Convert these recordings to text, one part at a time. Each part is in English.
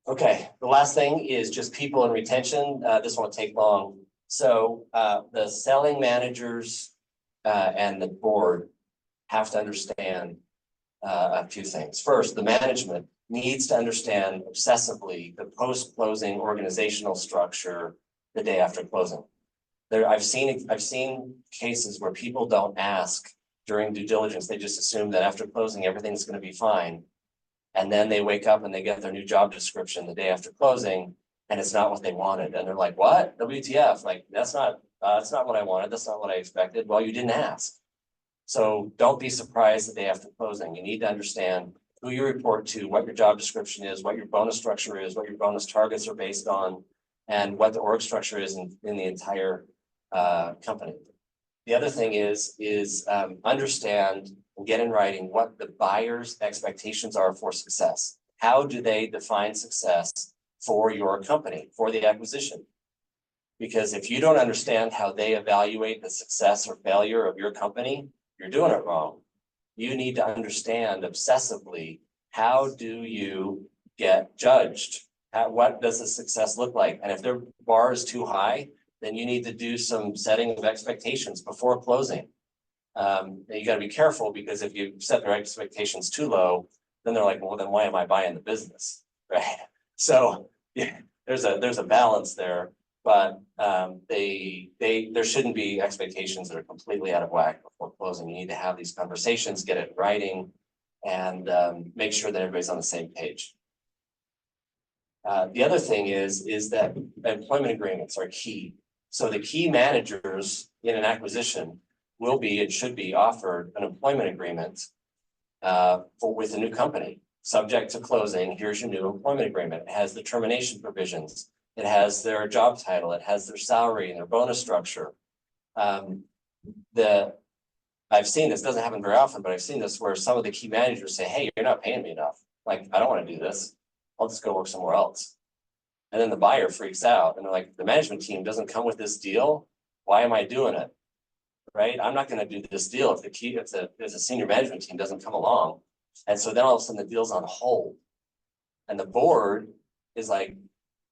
Okay, the last thing is just people and retention. This won't take long. So the selling managers and the board have to understand a few things. First, the management needs to understand obsessively the post-closing organizational structure the day after closing. I've seen cases where people don't ask during due diligence. They just assume that after closing, everything's going to be fine. And then they wake up and they get their new job description the day after closing, and it's not what they wanted. And they're like, what? WTF? Like, that's not what I wanted. That's not what I expected. Well, you didn't ask. So don't be surprised the day after closing. You need to understand who you report to, what your job description is, what your bonus structure is, what your bonus targets are based on, and what the org structure is in the entire company. The other thing is understand and get in writing what the buyer's expectations are for success. How do they define success for your company, for the acquisition? Because if you don't understand how they evaluate the success or failure of your company, you're doing it wrong. You need to understand obsessively, how do you get judged? What does the success look like? And if their bar is too high, then you need to do some setting of expectations before closing. You got to be careful, because if you set their expectations too low, then they're like, well, then why am I buying the business, right? So yeah, there's a balance there, but there shouldn't be expectations that are completely out of whack before closing. You need to have these conversations, get it in writing, and make sure that everybody's on the same page. The other thing is that employment agreements are key. So the key managers in an acquisition will be and should be offered an employment agreement with a new company. Subject to closing, here's your new employment agreement. It has the termination provisions. It has their job title. It has their salary and their bonus structure. I've seen this, doesn't happen very often, but I've seen this where some of the key managers say, hey, you're not paying me enough. Like, I don't want to do this. I'll just go work somewhere else. And then the buyer freaks out and they're like, the management team doesn't come with this deal. Why am I doing it? Right? I'm not going to do this deal if the senior management team doesn't come along. And so then all of a sudden the deal's on hold. And the board is like,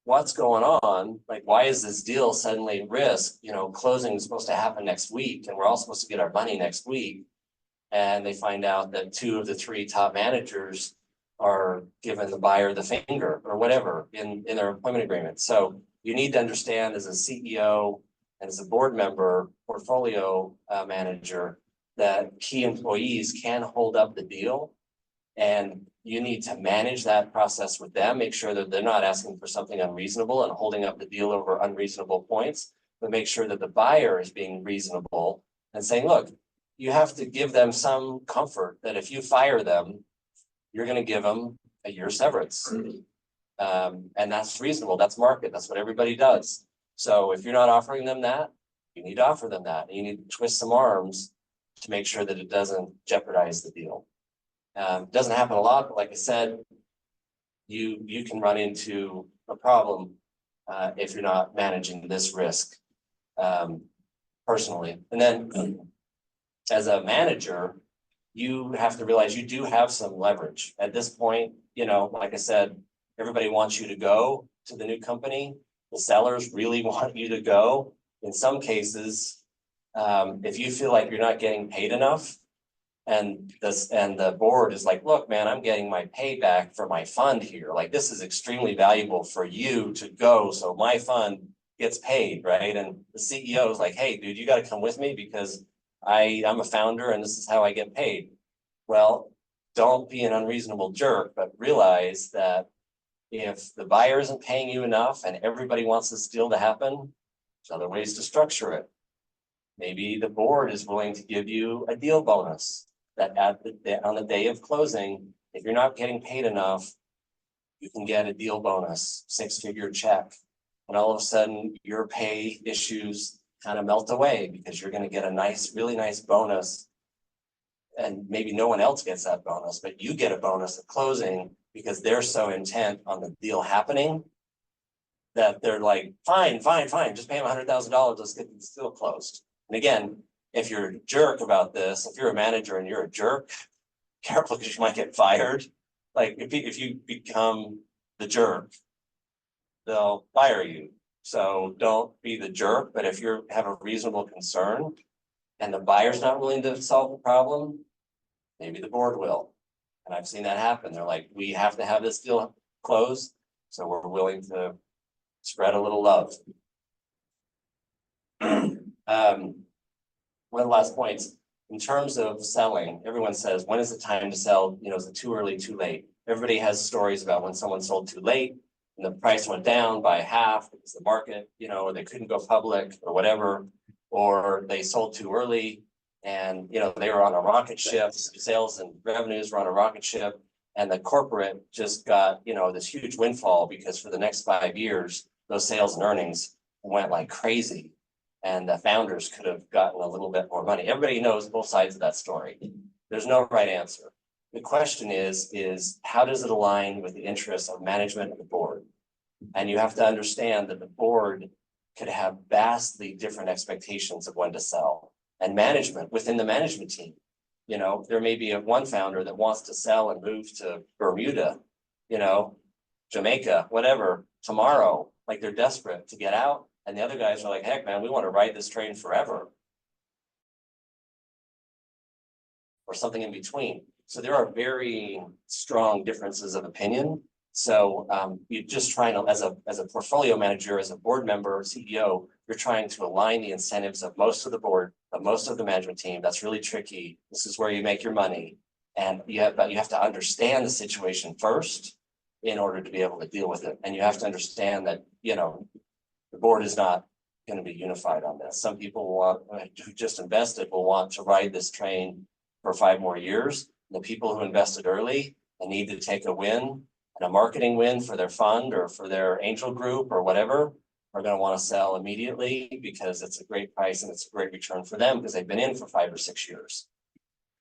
what's going on? Like, why is this deal suddenly at risk? You know, closing is supposed to happen next week, and we're all supposed to get our money next week. And they find out that 2 of the 3 top managers are giving the buyer the finger or whatever in their employment agreement. So you need to understand, as a CEO and as a board member, portfolio manager, that key employees can hold up the deal, and you need to manage that process with them. Make sure that they're not asking for something unreasonable and holding up the deal over unreasonable points, but make sure that the buyer is being reasonable and saying, look, you have to give them some comfort that if you fire them, you're going to give them a year severance. And that's reasonable. That's market. That's what everybody does. So if you're not offering them that, you need to offer them that. And you need to twist some arms to make sure that it doesn't jeopardize the deal. Doesn't happen a lot, but like I said, you can run into a problem if you're not managing this risk personally. And then as a manager, you have to realize you do have some leverage at this point. You know, like I said, everybody wants you to go to the new company. The sellers really want you to go. In some cases, if you feel like you're not getting paid enough, and the board is like, look, man, I'm getting my payback for my fund here. Like, this is extremely valuable for you to go, so my fund gets paid, right? And the CEO is like, hey, dude, you got to come with me because I'm a founder and this is how I get paid. Well, don't be an unreasonable jerk, but realize that if the buyer isn't paying you enough and everybody wants this deal to happen, there's other ways to structure it. Maybe the board is willing to give you a deal bonus that on the day of closing, if you're not getting paid enough, you can get a deal bonus, 6-figure check. And all of a sudden your pay issues kind of melt away because you're going to get a nice, really nice bonus. And maybe no one else gets that bonus, but you get a bonus at closing because they're so intent on the deal happening that they're like, fine, just pay them $100,000. Let's get this deal closed. And again, if you're a jerk about this, if you're a manager and you're a jerk, careful because you might get fired. Like if you become the jerk, they'll fire you. So don't be the jerk, but if you have a reasonable concern and the buyer's not willing to solve the problem, maybe the board will. And I've seen that happen. They're like, we have to have this deal closed, so we're willing to spread a little love. One of the last points, in terms of selling, everyone says, when is the time to sell? You know, is it too early, too late? Everybody has stories about when someone sold too late and the price went down by half because the market, you know, or they couldn't go public or whatever, or they sold too early and, you know, they were on a rocket ship, sales and revenues were on a rocket ship. And the corporate just got, you know, this huge windfall because for the next 5 years, those sales and earnings went like crazy. And the founders could have gotten a little bit more money. Everybody knows both sides of that story. There's no right answer. The question is how does it align with the interests of management and the board? And you have to understand that the board could have vastly different expectations of when to sell. And management within the management team, you know, there may be one founder that wants to sell and move to Bermuda, you know, Jamaica, whatever, tomorrow, like they're desperate to get out. And the other guys are like, heck, man, we want to ride this train forever. Or something in between. So there are very strong differences of opinion. So you're just trying to, as a portfolio manager, as a board member, CEO, you're trying to align the incentives of most of the board, of most of the management team. That's really tricky. This is where you make your money. And but you have to understand the situation first in order to be able to deal with it. And you have to understand that, you know, the board is not going to be unified on this. Some people who just invested will want to ride this train for 5 more years. The people who invested early and need to take a win and a marketing win for their fund or for their angel group or whatever are going to want to sell immediately because it's a great price and it's a great return for them because they've been in for 5 or 6 years.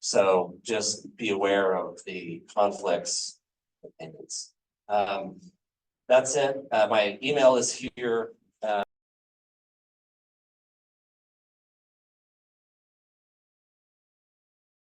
So just be aware of the conflicts of opinions. That's it. My email is here.